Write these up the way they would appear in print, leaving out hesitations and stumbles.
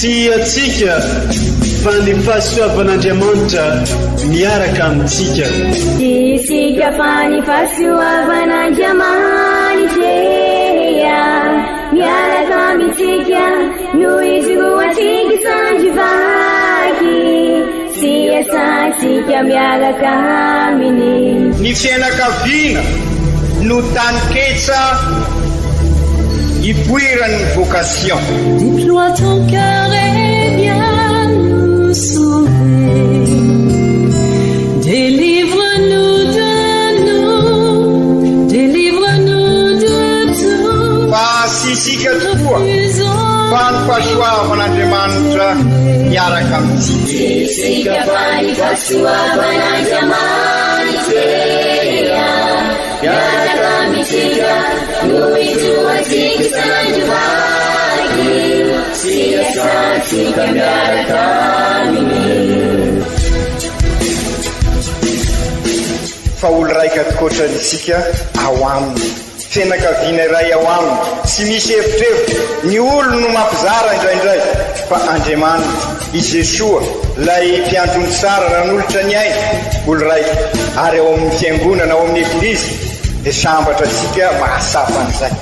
atsika fa ny fahasoavan'Andriamanitra miaraka amintsika. Isika fa ny fahasoavan'Andriamanitra miaraka amintsika noho izy roatsika sandrivaky sy asantsika miaraka aminy. Ny fianakaviana no taniketsa ipoiran'ny vocation. Déploie ton cœur et viens nous sauver. Délivre-nous de nous, délivre-nous de tout. Fa sisika tokoa fa ny fahasoavan'Andriamanitra miaraka amintsika. Sisika fa ny fahasoavan'Andriamanitra miaraka amintsika noho izy roatsika sandrivaky sy asantsika miaraka aminy. Fa olo raika atikoatran'isika ao aminy, fianakaviana iray ao aminy, tsy misy efitrevitra. Ny olo no mampizara indraindray fa Andriamanitra i Jesoa lay mpiandrony tsara nanolotra ny aina olo raika. Ary ao amin'ny fiangonana, ao amin'ny eglizy dia sambatra antsika mahasafa an'izay.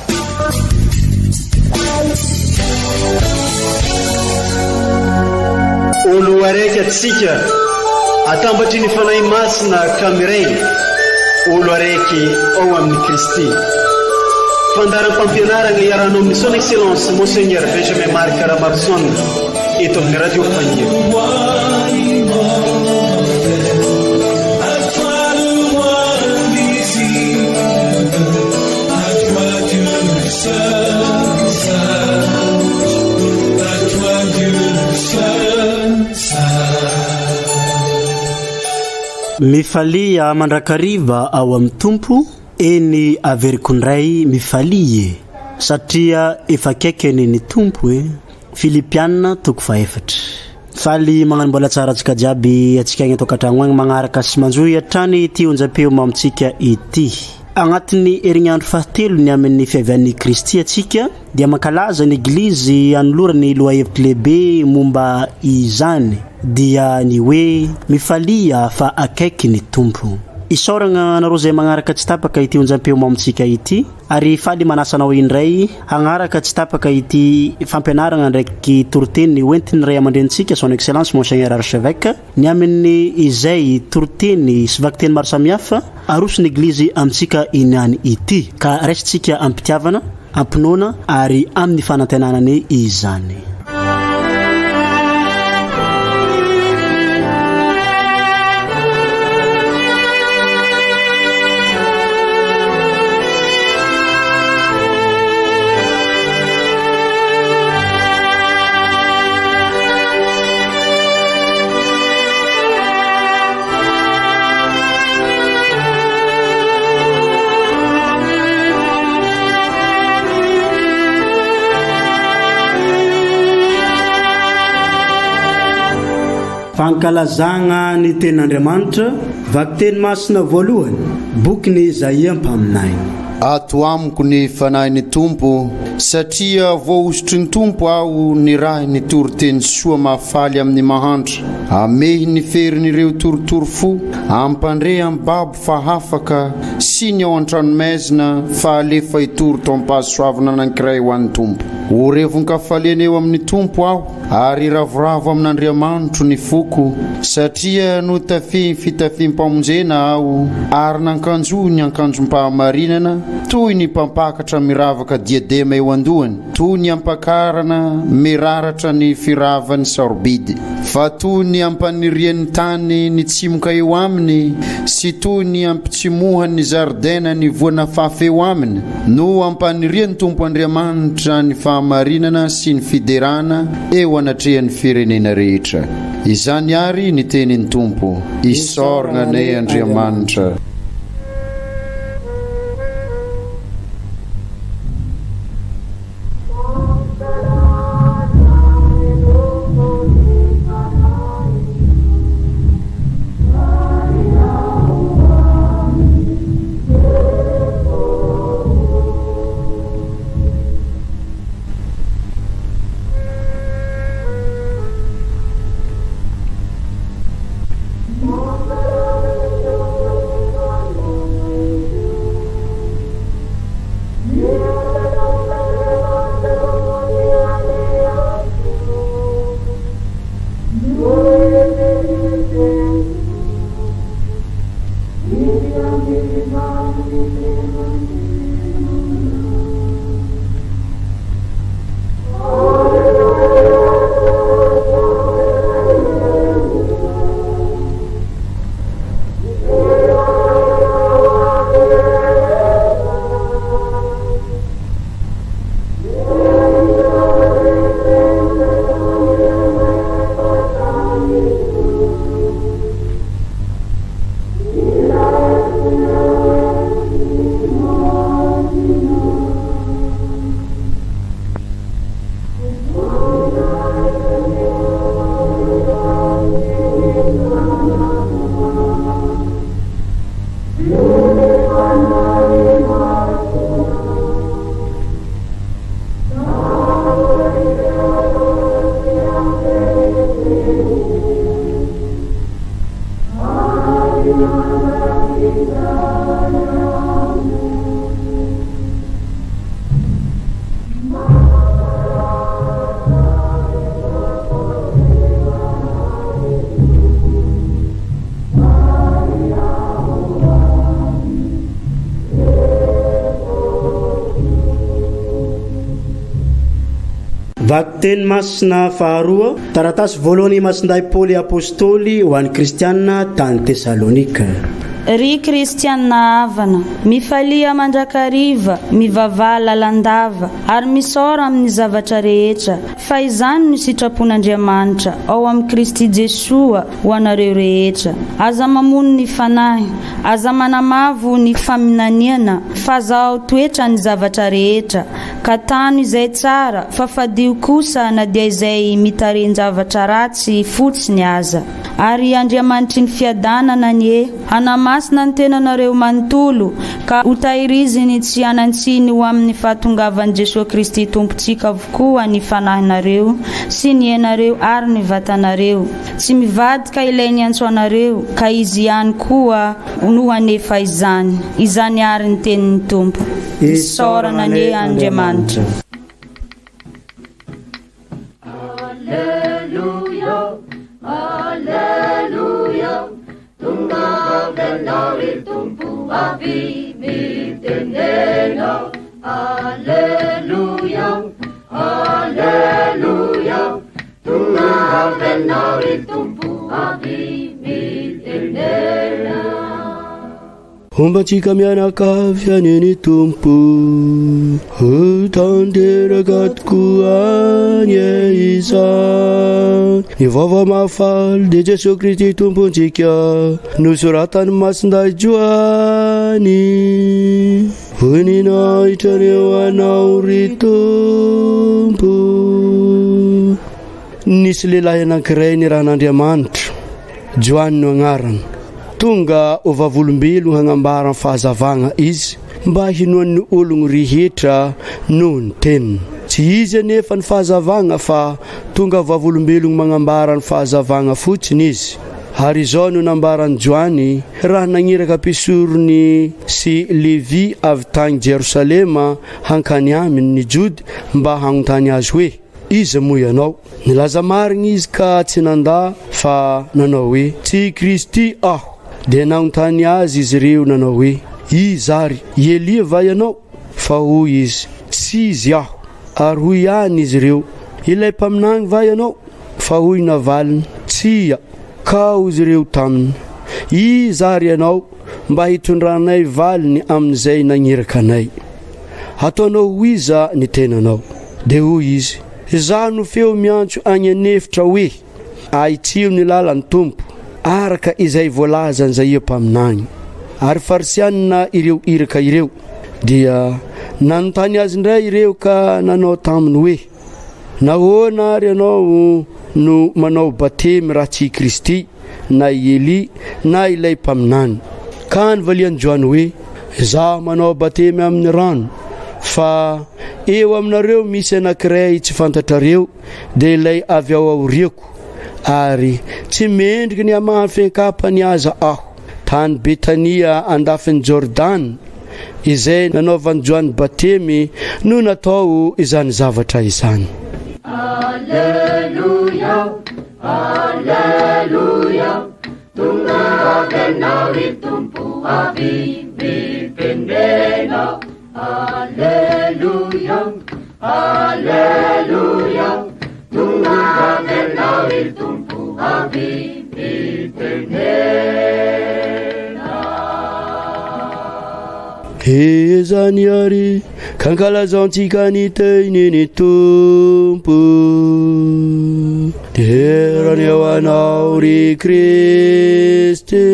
Olo araiky atsika atambatry ny fanahy masina kamiray, olo araiky ao amin'ny Kristy. Fandaram-pampianarana iarana amin'ny son excellence Monseigneur Benjamin Marc Ramarson eto amin'ny radio Fania. Mifalia mandrakariva ao amin'ny tompo, eny averiko ndray mifalie satria efa akekeny ny tompo Filipiana toko 4. Faly magnambola tsara atsika jiaby atsika agny tokatragno agny magnaraka sy manjoy atrany ity onjam-peo mamitsika ity. Agnatiny herignandro fahatelo ny amin'ny fiavian'ny Kristy atsika dia mankalaza ny eglizy anolorany loha hevitra lehibe momba izany dia ny hoe mifalia fa akaiky ny tompo. Isoragna anareo zay magnaraka tsy tapaka ity onjam-peo mamitsika ity ary faly manasanao indray hagnaraka tsy tapaka ity fampianarana ndraiky toroteny hoentiny ray aman-drenitsika son excellence Monseigneur Archevêque ny amin'ny izay toroteny sy vakiteny maro samihafa arosony eglizy amintsika iniany ity ka raisitsika ampitiavana, ampinoana ary amin'ny fanantenanany izany. Fankalazagna ny ten'Andriamanitra, vakiteny masina voalohany, bokyny Isaia mpaminay. Ato amiko ny fanahin'ny tompo, satria voaosotry ny tompo aho ny raha ny toroteny soa mahafaly amin'ny mahantra. Amehy ny ferin'ireo torotoro fo, ampandre amin'ny babo fa hafaka, sy ny ao an-tranomezina fa alefa hitoro tom-pahasoavana anankiray ho an'ny tompo. Orevon-kafalena eo amin'ny tompo aho, ary ravoravo amin'Andriamanitro ny foko, satria no tafy fitafim-pamonjena aho, ary nankanjo ny ankanjom-pahamarinana, toy ny mpampakatra miravaka diadema eo andohany, toy ny ampakarana miraratra ny firavany sarobidy, fa toy ny ampanirian'ny tany ny tsimoka eo aminy, sy toy ny ampitsimohan'ny ny zardena ny voana fafa eo aminy, no ampanirian'ny tompo Andriamanitra ny fahamarinana sy ny fiderana eo anatrehan'ny firenena rehetra. Izany ary ny tenin'ny tompo, isoragna anay Andriamanitra. Vaky-teny masina faharoa, taratasy voalohany masinday Paoly apôstôly ho an'ny kristianina tany Tesalonika. Ry kristianina havana, mifalia mandrakariva, mivavaha lalandava, ary misora amin'ny zavatra rehetra, fa izany no sitrapon'Andriamanitra ao amin'ny Kristy Jesua ho anareo rehetra. Aza mamono ny fanahy, aza manamavo ny faminaniana, fa zao toetra ny zavatra rehetra, ka tano izay tsara, fa fadio kosa na dia izay mitarin-javatra ratsy fotsiny aza. Ary Andriamanitry ny fiadanana nie, masina ny tenanareo manontolo, ka utahiriziny tsy anantsiny ho amin'ny fahatongavan'i Jesosy Kristy Tompontsika avokoa ny fanahinareo sy ny ianareo ary ny vatanareo. Tsy mivadika ilay ny antsoanareo, ka izy ihany koa no hanefa izany. Izany ary ny tenin'ny Tompo. Isaorana ny Andriamanitra. Alleluia, alleluia. Tunga benari tumpu api mitenena. Alleluia, alleluia. Tunga benari tumpu api mitenena. Hombatsika mianakavy aneny Tompo, tanteraka tokoa any izany. Ny vaovao mahafaly de Jesosy Kristy Tompontsika nosoratany masinday Joany. Voninahitra anao ry Tompo. Nisy lehilahy anankiray ny ran'Andriamanitra, Joany no agnarany. Tonga ho vavolombelo hagnambara ny fahazavagna izy mba hinoan'ny ologno rehetra noho ny teniny. Tsy izy anefa ny fahazavagna fa tonga vavolombelo magnambara ny fahazavagna fotsiny izy. Ary izao no nambarany Joany raha nagniraka mpisorony sy Levi avy tany Jerusalema hankany aminy ny Jody mba hagnontany azy hoe, iza moa ianao? Nilaza marigny izy ka tsy nanda fa nanao hoe, tsy Kristy aho. De nagnontany azy izy reo nanao hoe, izary Elia va ianao? Fa hoy izy, tsy izy aho. Ary hoy ihany izy reo, ilay mpaminany va ianao? Fa hoy navaliny, tsy. Ka hoy izy reo taminy, izary ianao mba hitondranay valiny amin'izay nagniraka anay. Ataonao iza ny tenanao? De hoy izy, za no feo miantso agny anefitra hoe, aitsio ny lalan'ny Tompo, araka izay voalazany zay mpaminany. Ary farisianina ireo iraka ireo, dia nanontany azy ndray ireo ka nanao taminy hoe, nahoana ary ianao no manao batemy raha tsy Kristy, na Eli, na ilay mpaminany? Ka nivaliany Joany hoe, za manao batemy amin'ny rano, fa eo aminareo misy anankiray tsy fantatrareo, de ilay avy ao aoriako, ary tsy mendriky ny amaha fiankapany aza aho. Tany Betania andafiny Jordany, izay nanaovan'ny Joany batemy no natao izany zavatra izany. Alleluia, alleluia. tonga avy anao ry tompo avy mitendrena. Alleluia, alleluia, tonga avy anao ry tompo avy mitendrena. Ezany ary kankalazantsika ny teniny tompo, derany ao anao ry Kristy.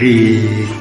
Ry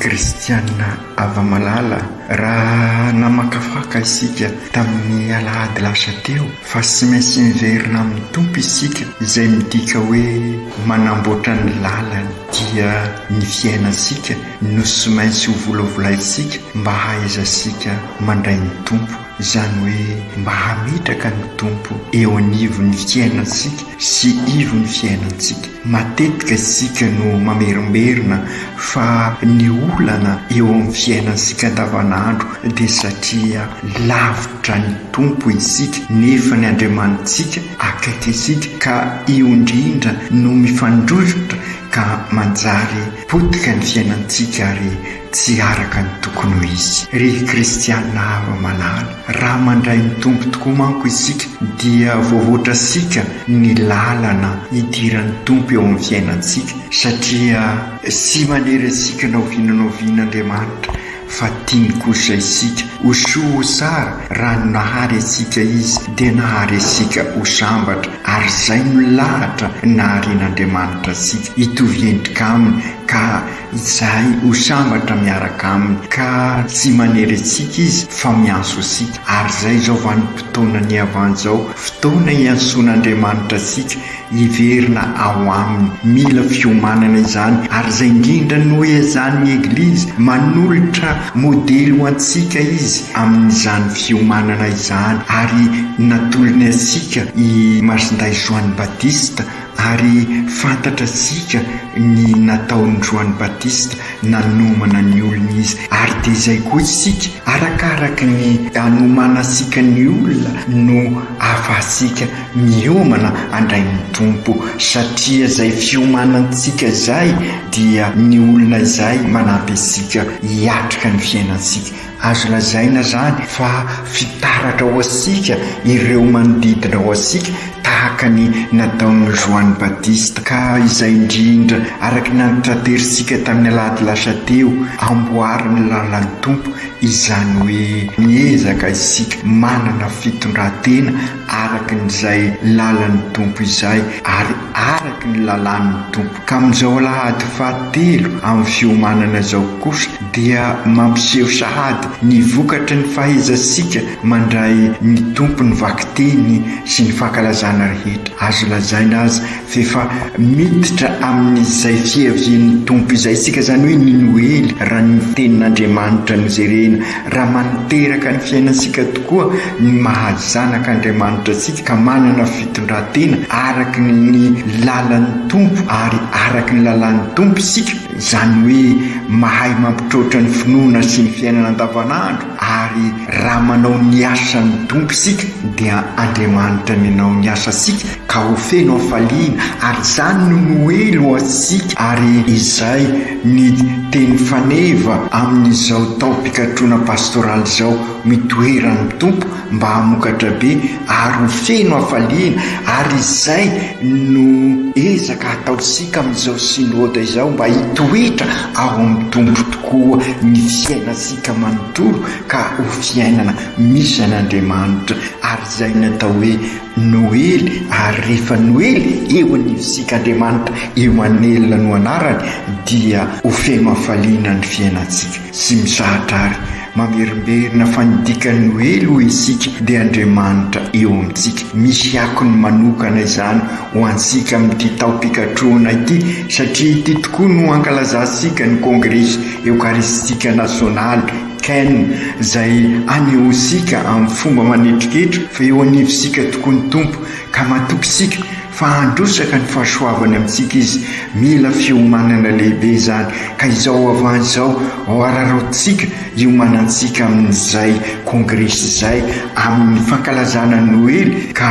kristianina ava-malala, raha namakafaka isika tamin'ny alahady lasa teo fa tsy maintsy miverina amin'ny tompo isika, izay midika hoe manamboatra ny lalany, dia ny fiainantsika no tsy maintsy ho volavolaisika mba hahaizasika mandray ny tompo. Izany hoe mba hametraka ny tompo eo anivon'ny fiainantsika sy ivon'ny fiainantsika. Matetika isika no mamerimberina fa ny olana eo amin'ny fiainantsika andavanandro dia satria lavitra ny tompo isika, nefa ny Andriamanitsika akaiky isika, ka io indrindra no mifandrosotra ka manjary potika ny fiainantsika ary tsy araka ny tokony ho izy. Ry kristianina ava-malala, raha mandray ny tompo tokoa manko isika dia voavoatra sika ny lalana idiran'ny tompo eo amin'ny fiainantsika, satria sy manery asika naovinan'Andriamanitra fa tiany kosa isika ho soa ho tsara. Raha nahary asika izy dia nahary asika ho sambatra, ary izay no lahatra naharen'Andriamanitra asika hitovy endrika aminy, ka izay ho sambatra miaraka aminy, ka tsy manery asika izy fa mianso asika. Ary izay zao vanim-potoana ny avany zao, fotoana iansoan'Andriamanitra asika hiverina ao aminy. Mila fiomanana izany, ary izay indrindra no hoe izany ny Eglizy manolotra modely ho antsika izy amin'izany fiomanana izany. Ary natolony asika i Masinday Joany Batista, ary fantatra sika ny nataon'ny Joany Batista nanomana ny olona izy. Ary dia izay koa isika, arakaraka ny anomana sika ny olona no afahasika miomana andray ny tompo, satria izay fiomanantsika izay dia ny olona izay manampy asika hiatrika ny fiainansika. Azo lazaina zany fa fitaratra ho asika ireo manodidina ho asika tahaka ny nataon'ny Joany Batista, ka izay indrindra araka ny nanotraterisika tamin'ny alahady lasa teo, amboariny lalan'ny tompo, izany hoe miezaka isika manana fitondran-tena araka n'izay lalan'ny tompo izay, ary araka ny lalan'ny tompo. Ka amin'izao alahady fahatelo amin'ny fiomanana zao kosa dia mampiseho sahady ny vokatra ny fahaizasika mandray ny tompo ny vakiteny sy ny fankalazana rehetra. Azo lazaina azy fefa miditra amin'izay fiavian'ny tompo izay sika, zany hoe ny Noely, raha ny tenin'Andriamanitra no jerena. Raha maniteraka ny fiainansika tokoa ny mahazanaka Andriamanitra sika, ka manana fitondran-tena araka ny lalan'ny tompo ary araka ny lalan'ny tompo sika, zany hoe mahay mampitrotra ny finoana sy ny fiainana andavanandro. Ary raha manao ny asan'ny tompo sika dia Andriamanitra ny anao ny asa sika, ka ho feno hafaliana. Ary zany no Noely ho asika, ary izay ny teny faneva amin'izao tao-pikatroana pastoraly zao, mitoeran'ny tompo mba hamokatra be ary ho feno hafaliana. Ary izay no ezaka ataosika amin'izao sinode izao, mba hitoetra ao amin'ny tompo tokoa ny fiainasika manontolo, ka ho fiainana misy an'Andriamanitra. Ary izay natao hoe Noely, ary rehefa Noely eo anivosika Andriamanitra eo manelona no anarany, dia ho feno hafaliana ny fiainatsika. Sy misahatra ary mamerimberina fanidikany noely ho isika dia Andriamanitra eo amintsika. Misy akony manokana izany ho antsika amin'ity tao-pikatroana ity, satria ity tokoa no ankalazantsika ny kongresy eukaristika nasionaly CAN izay anehoantsika amin'ny fomba manetriketra fa eo anivosika tokoa ny Tompo ka matoky isika fa handrosaka ny fahasoavany amintsika izy. Mila fiomanana lehibe izany ka izao avany izao ararotsika iomanantsika amin'izay kongresy izay amin'ny fankalazana Noely ka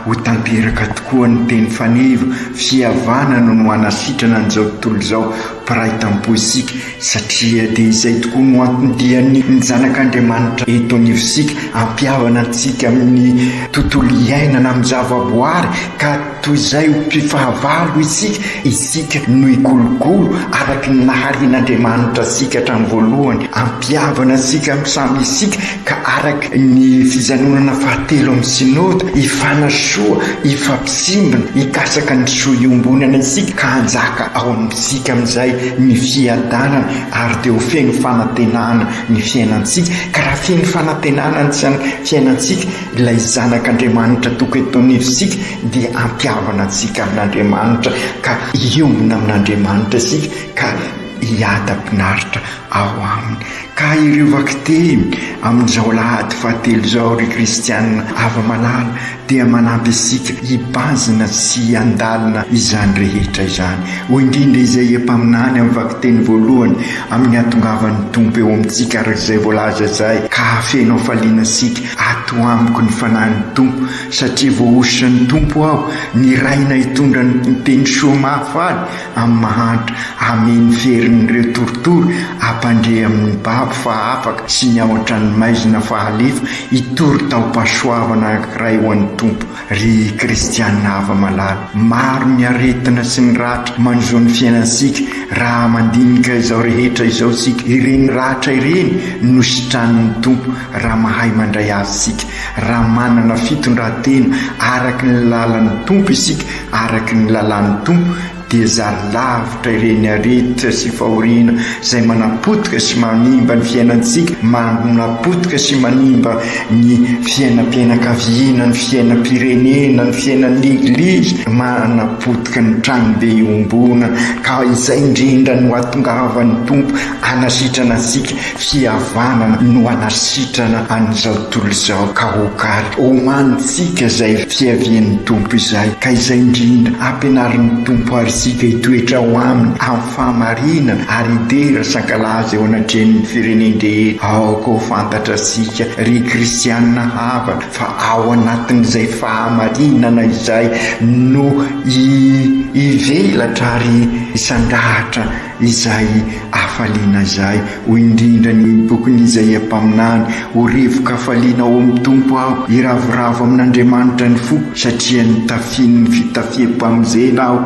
ho tanteraka tokoa ny teny faneva fihavanana no anasitrana an'izao tontolo izao piray tampo isika, satria dia izay tokoa no antondiany ny zanak'Andriamanitra eto anivosika ampihavana antsika amin'ny tontolo iainana amin'ny zavaboary ka toy izay ho mpifahavalo isika no ikolokolo araky ny naharian'Andriamanitra sika hatramin'ny voalohany, ampihavana antsika amin'ny samy isika ka araky ny fijanonana fahatelo amin'ny sinôda ifanasoa, ifampisimbana, ikasaka ny soa iombonana isika ka hanjaka ao amintsika amin'izay ny fiadanana ary dia ho feno fanantenana ny fiainantsika. Ka raha feno fanantenana ny fiainantsika ilay zanak'Andriamanitra toka eto anivosika dia ampihavana antsika amin'Andriamanitra ka iombona amin'Andriamanitra isika ka hiata-pinaritra ao aminy. Ka ireo vaktemy amin'izao lahady fahatelo izao ry kristianina ava-malala dia manampy isika hibazina sy handalina izany rehetra izany. Ho indrindra izay empaminany amin'ny vakteny voalohany amin'ny hatongavan'ny Tompo eo amintsika arak'izay voalaza izay ka hafeno hafaliana isika ato amiko ny fanahin'ny Tompo, satria voaosisan'ny Tompo aho ny raina hitondra ny teny soa mahafaly amin'ny mahantra ameny ferin'ireo torotoro ampandre amin'ny baba fa afaka sy ny ao an-trano maizina fahalefa hitory tao-pasoavana anankiray ho an'ny Tompo. Ry kristianina ava-malala, maro ny aretina sy ny ratra manjoa ny fiainansika raha mandinika izao rehetra izao sika. Ireny ratra ireny no sitran'ny Tompo raha mahay mandray azy sika, raha manana fitondran-tena araky ny lalan'ny Tompo isika, araky ny lalan'ny Tompo dia zary lavitra ireny aretina sy fahoriana izay manapotika sy manimba ny fiainantsika, manapotika sy manimba ny fiainam-pianakaviana, ny fiainam-pirenena, ny fiainan'ny eglizy, manapotika ny tranobe iombona ka izay indrindra no hatongavan'ny Tompo anasitrana antsika fihavanana no anasitrana an'izao tontolo izao ka hokary omanitsika izay fihavian'ny Tompo izay ka izay indrindra ampianarin'ny Tompo ary sika hitoetra ho aminy amin'ny fahamarinana ary idera sankalaza eo anatrehan'ny firenendrehetra. Ao koa fantatra sika ry kristianina havana fa ao anatin'izay fahamarinana izay no ivelatra ary isandahatra izay afaliana izay. Ho indrindra ny bokony izay empaminany ho rivoka afaliana ao amin'ny Tompo aho, iravoravo amin'Andriamanitra ny fo, satria nitafiny ny fitafiam-pamonjena aho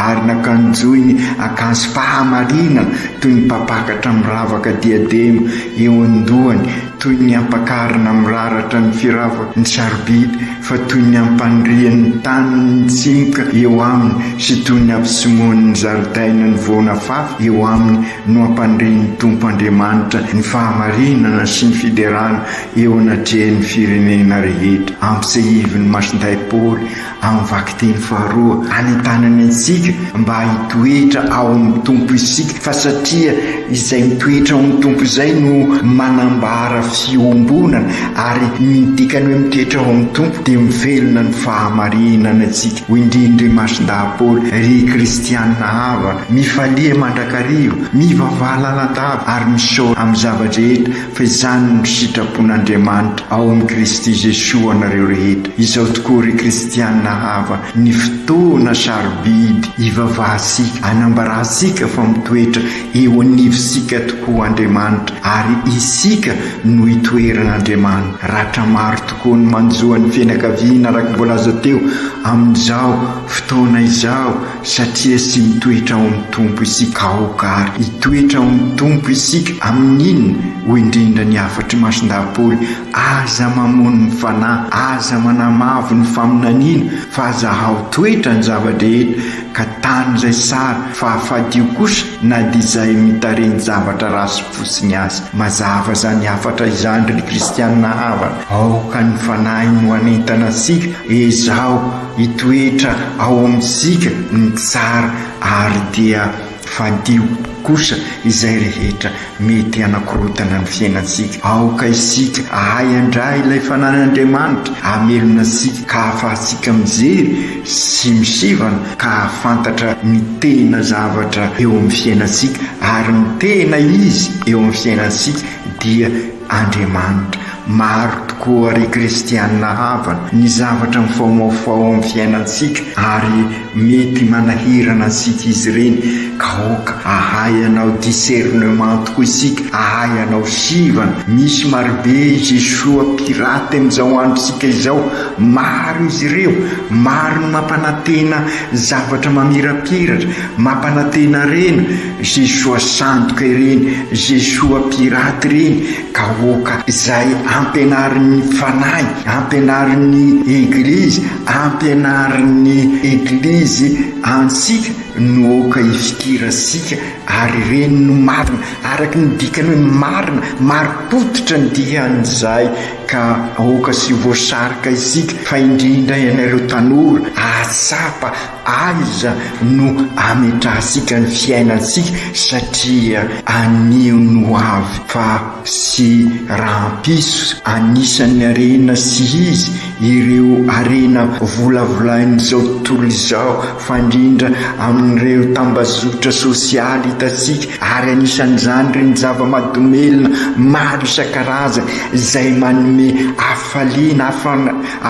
ary nakanjoiny akanjo fahamarinana toy ny mpapakatra miravaka diadema eo an-dohany, toy ny ampakarina miraratra ny firavaka ny sarobidy, fa toy ny ampandrian'ny tany ny tsimoka eo aminy sy toy ny ampisomoan'ny zaridaina ny voana fafy eo aminy no ampandrian'ny Tompo Andriamanitra ny fahamarinana sy ny fiderana eo anatrehan'ny firenena rehetra. Ampisehivin'ny Masinday Paoly amin'ny vakteny faharoa anentanany antsika mba hitoetra ao amin'ny Tompo isika, fa satria izay mitoetra ao amin'ny Tompo izay no manambara fiombonana ary midikany hoe mitoetra ao amin'ny Tompo dia mivelona ny fahamarinana antsika. Ho indrindra Masinday Paoly, ry kristianina hava mifalia mandrakariva, mivavaha lalandava ary misaotra amin'ny zava-drehetra fa izany no sitrapon'Andriamanitra ao amin'ny Kristy Jesosy anareo rehetra. Izao tokoa ry kristianina hava ny fotoana sarobidy ivavahasika, anambarasika fa mitoetra eo anivosika tokoa Andriamanitra ary isika no itoeran'Andriamanitra. Ratra maro tokoa ny manjoa ny fianakaviana araka voalaza teo amin'izao fotoana izao, satria sy mitoetra ao amin'ny Tompo isika ahokary. Hitoetra ao amin'ny Tompo isika amin'inona? Ho indrindra ny afatry Masinday Paoly, aza mamono ny fanahy, aza manamavo ny faminaniana, fa aza hao toetra ny zava-drehetra ka tany izay sara fa hafadio kosa na dia izay mitareny zavatra rasy fosiny azy. Mazava zany afatra izany ry kristianina havana. Aoka ny fanahy no anentana asika izao hitoetra ao amintsika ny tsara ary dia fadio kosa izay rehetra mety anakorotana ny fiainantsika. Aoka isika ahay andray ilay fanan'Andriamanitra amelona asika ka ahafahantsika mijery sy misivana ka ahafantatra ny tena zavatra eo amin'ny fiainantsika ary ny tena izy eo amin'ny fiainantsika dia Andriamanitra. Maro tokoa ry kristianina havana ny zavatra mifaomaofao amin'ny fiainantsika ary mety manahirana antsika izy ireny. Ka aoka ahay anao discernement tokoa isika, ahay anao sivana. Misy marobe Jesoa piraty amin'izao androsika izao, maro izy ireo, maro ny mampanantena zavatra mamirapiratra, mampanantena reny Jesoa sandoka ireny, Jesoa piraty reny. Ka aoka izay ampianarin'ny fanahy, ampianarin'ny eglizy, ampianarin'ny eglizy ansika no aoka ifikirasika ary reny no marina araky ny dikany hoe marina, mari-potitra ny dikan'izay. Ka aoka sy voasarika isika fa indrindra ianareo tanora atsapa aiza no ametrahasika ny fiainantsika satria anio no avy fa sy rahampiso. Anisan'ny arena sy izy ireo arena volavolain'izao tontolo izao fa indrindra amin'ireo tambazotra sosialy hitantsika ary anisan'izany reny zava-mahadomelina maro isan-karazany izay manome afaliana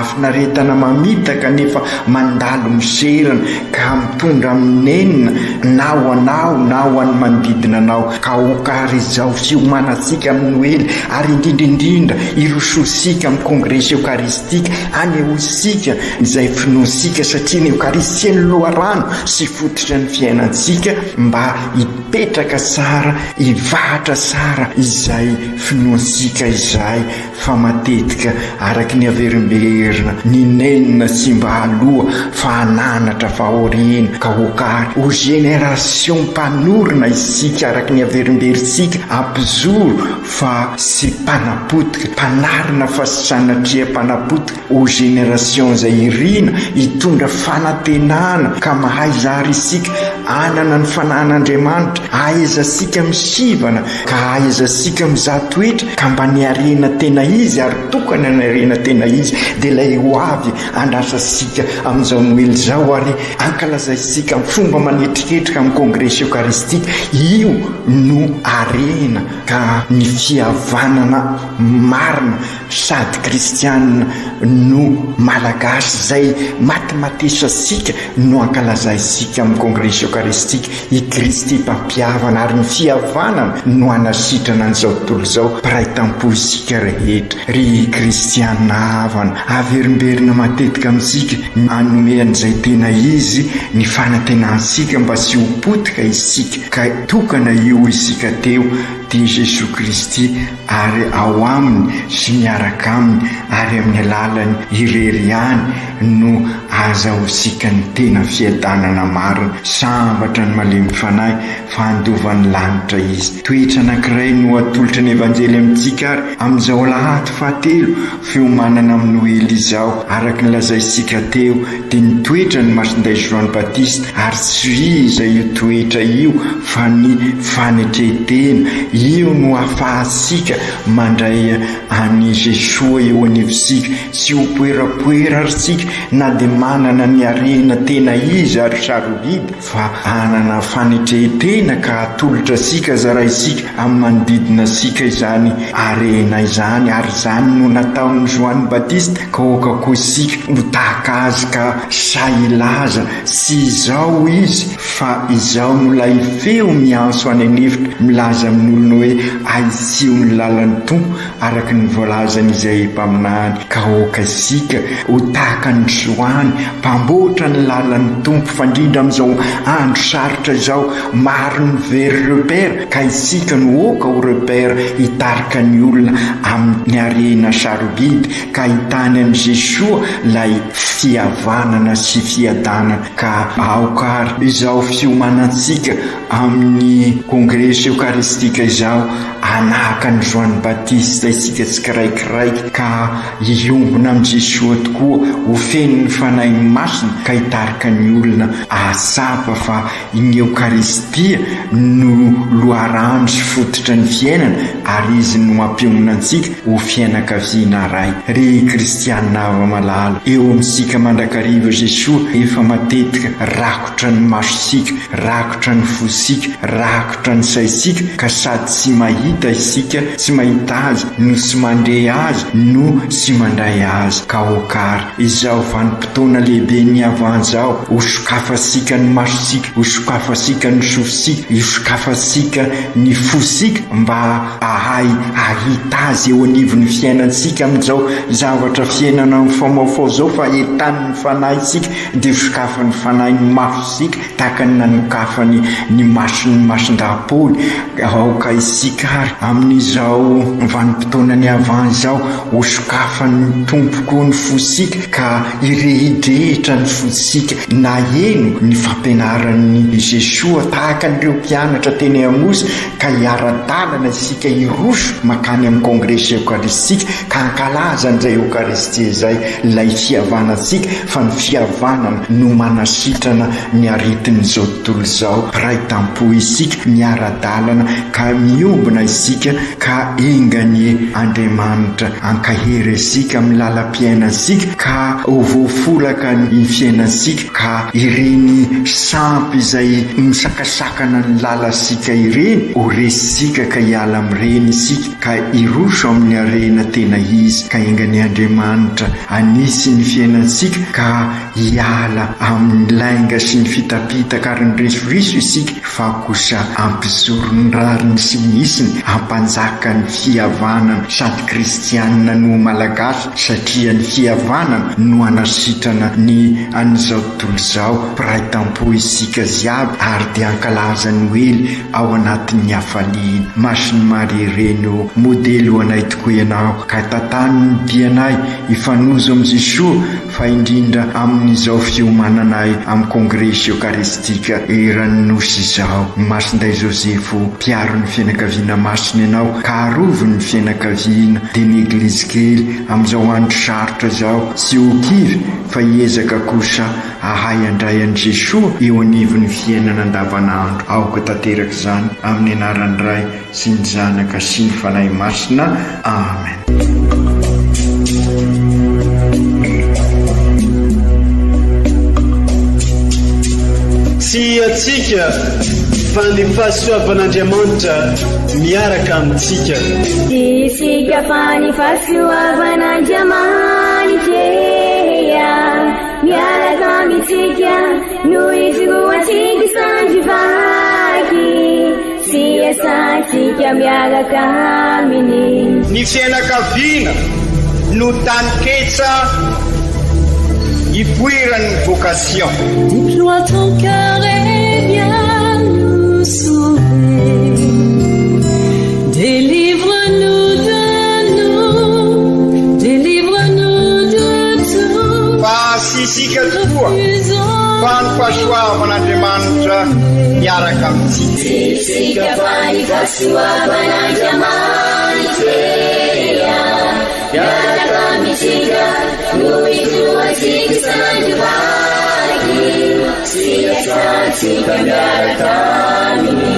afinaretana mamitaka nefa mandalo miserana ka mitondra aminenina na ho anao na ho an'ny manodidina anao. Ka okary izao fiomanantsika amin'ny Noely ary indrindraindrindra irososika amin'ny kongresa eukaristika anehoisika izay finoasika satria ny eukaristia ny loharano sy fototra ny fiainantsika mba hipetraka tsara, hivahatra tsara izay finoasika izay fa matetika araky ny averimberina ny nenina sy mba aloha fa ananatra fa aoriana. Ka okary ho generation mpanorina isika araky ny averimberintsika ampizoro fa sy mpanapotika, mpanarina fa sy sanatria mpanapotika. Ho generation zay irina hitondra fanantenana ka mahay zary isika anana ny fanan'Andriamanitra, ahaizasika misivana ka ahaizasika mizatoetra ka mba ny arena tena izy ary tokana ny arena tena izy dia ilay ho avy andrasasika amin'izao Noely zao ary ankalazaisika amin'ny fomba manetriketrika amin'ny kongresa eukaristika. Io no arena ka ny fihavanana marina sady kristianina no malagasy zay matimatesasika no ankalazaisika amin'ny kongresa eukaristika i Kristy mpampiavana ary ny fihavanana no anasitrana an'izao tontolo izao piray tampo isika rehetra. Ry kristianina havana averimberina matetika amintsika anome an'izay tena izy ny fanantenansika mba sy ho potika isika ka tokana io isika teo dia Jesoa Kristy ary ao aminy sy miaraka aminy ary amin'ny alalany ireriany no azahoisika ny tena fiadanana marina. Sambatra ny malemy fanahy fa andovan'ny lanitra izy. Toetra anankiray no atolotra ny evanjely amintsika ary amin'izao Alahady fahatelo fiomanana amin'ny Noely izao araky ny lazaisika teo dia ny toetra ny masinday Joany Batista ary tsy iza io toetra io fa ny fanetretena. Io no ahafahasika mandray any Jesoa eo anivosika sy ho poerapoera ary sika na dia manana ny arena tena izy ary sarobidy fa anana fanetretena ka atolotra sika zaraisika amin'ny manodidina sika izany arena izany ary izany no nataon'ny Joany Batista ka oka koa isika ho tahaka azy ka sahilaza sy izao izy fa izao no lay feo mianso any anefitra milaza amin'olona hoe aitsio ny lalan'ny tompo araky ny voalazan'izay mpaminany. Ka oka isika ho tahaka ny Joany mpamboatra ny lalan'ny tompo fa indrindra amin'izao andro sarotra izao maro ny very repère ka isika no oka ho repère hitarika ny olona amin'ny arena sarobidy ka hitany an'i Jesoa lay fihavanana sy fiadanana. Ka aokary izao fiomanantsika amin'ny kongresy eukaristika izao anahaka ny Joanny Baptiste isika tsikiraikiraiky ka iombona amin'ny Jesosy tokoa ho feno ny fanahy masina ka hitarika ny olona ahasapa fa iny eukaristia no loharano sy fototra ny fiainana ary izy no mampiomina antsika ho fianakaviana ray. Ry kristianina ava-malala, eo amintsika mandrakariva Jesosy efa matetika rakotra ny masosika, rakotra ny fosika, rakotra ny saisika ka sady tsy mahita isika, tsy mahita azy no tsy mandeha azy no tsy mandray azy. Ka okary izao vanim-potoana lehibe ny avan'izao hosokafasika ny masosika, hosokafasika ny sofisika, hosokafasika ny fosika mba ahay ahita azy eo anivon'ny fiainantsika amin'izao zavatra fiainana amin'ny famaofao zao fa entan'ny fanahy isika dia hosokafany fanahy ny masosika tahaka ny nanokafany ny mason'ny mason-dapoly. Aoka isika ary amin'izao vanim-potoana ny avan'izao hosokafany tompoko ny fosika ka irehidrehitra ny fosika na eno ny fampianaran'ny Jesosy tahaka n'ireo mpianatra teny Amosy ka hiara-dalana isika hiroso makany amin'ny kongresy eukaristika ka ankalaza an'izay eukaristia izay ilay fihavanantsika fa ny fihavanana no manasitrana ny aritin'izao tontolo izao. Ray tampo isika miara-dalana ka miombona isika ka engany Andriamanitra ankahera isika amin'ny lalam-piainantsika ka ho voafolaka ny fiainansika ka ireny sampy izay misakasakana ny lalasika ireny ho resisika ka hiala amin'ireny isika ka hiroso amin'ny arena tena izy ka engany Andriamanitra anisy ny fiainansika ka hiala amin'ny lainga sy ny fitapitaka ary ny resoriso isika fa kosa ampizoro ny rariny sy ny isiny ampanjaka ny fihavanana sady kristianina no malagasy satria ny fihavanana no anasitrana ny an'izao tontolo izao. Piray tampo isika ziaby ary dia ankalaza ny oely ao anatin'ny hafaliana. Masony Maria ireny modely ho anay tokoa ianao ka tatany ny dianay ifanozo amin'ny Jesosy fa indrindra amin'izao fiomananay amin'ny kongresy eukaristika eran'ny nosy izao. Masinday Josefo mpiaro ny fianakaviana masina ianao ka arovo ny fianakaviana dia ny eglizy kely amin'izao andro sarotra izao sy ho kivy fa hiezaka kosa ahay andray an'i Jesosy eo anivon'ny fiainana andavanandro. Aoka tanteraka izany amin'ny anaran'ny Ray sy ny Zanaka sy ny Fanahy Masina. Amen. Tsy atsika fa ny fahasoavan'Andriamanitra miaraka amintsika. Isika fa ny fahasoavan'Andriamanitra miaraka amintsika noho izy roantsika sandrivaky sy asantsika miaraka aminy. Ny fianakaviana no taniketsa ipoiran'ny vocation. Déploie ton cœur et viens nous sauver. Délivre-nous de nous, délivre-nous de tout. Fasisika tokoa fa ny fahasoavan'Andriamanitra miaraka amintsika. Isika fa ny fahasoavan'Andriamanitra miaraka amintsika noho izy roantsika sandrivaky sy asantsika miaraka aminy.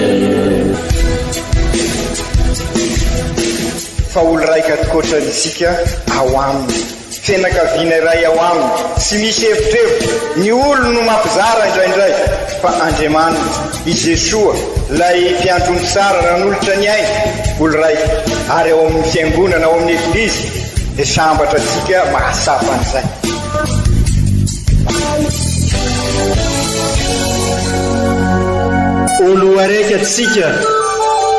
Fa olo raika atikoatrany isika ao aminy fianakaviana iray ao aminy tsy misy hevitrevitra ny olo no mampizara indraindray fa Andriamanitra i Jesosy lay mpiandrony tsara ran'olotra ny ainy olo raika ary ao amin'ny fiangonana ao amin'ny eglizy dia sambatra antsika mahasapa an'izay. Olo araiky atsika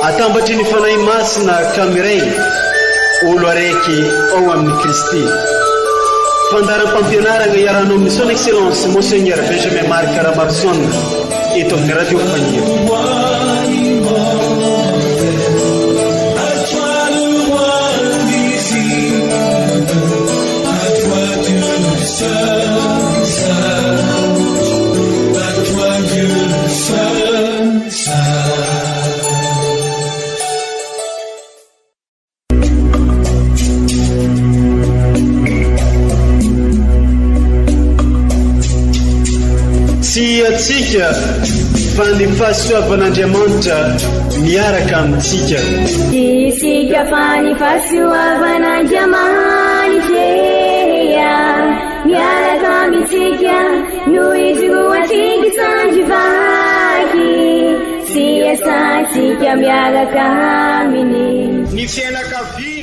atambatry ny fanahy masina kamiray olo araiky ao amin'ny Kristy. Fandaram-pampianarana iaranao amin'ny son excellence Monseigneur Benjamin Marc Karamarson eto amin'ny radio Fania. À toi Dieu le seul. sy atsika fa ny fahasoavan'Andriamanitra miaraka amintsika. Isika fa ny fahasoavan'Andriamanitra miaraka amintsika noho izy roa tsika sandrivaky sy asantsika miaraka aminy. Ny fianakaviana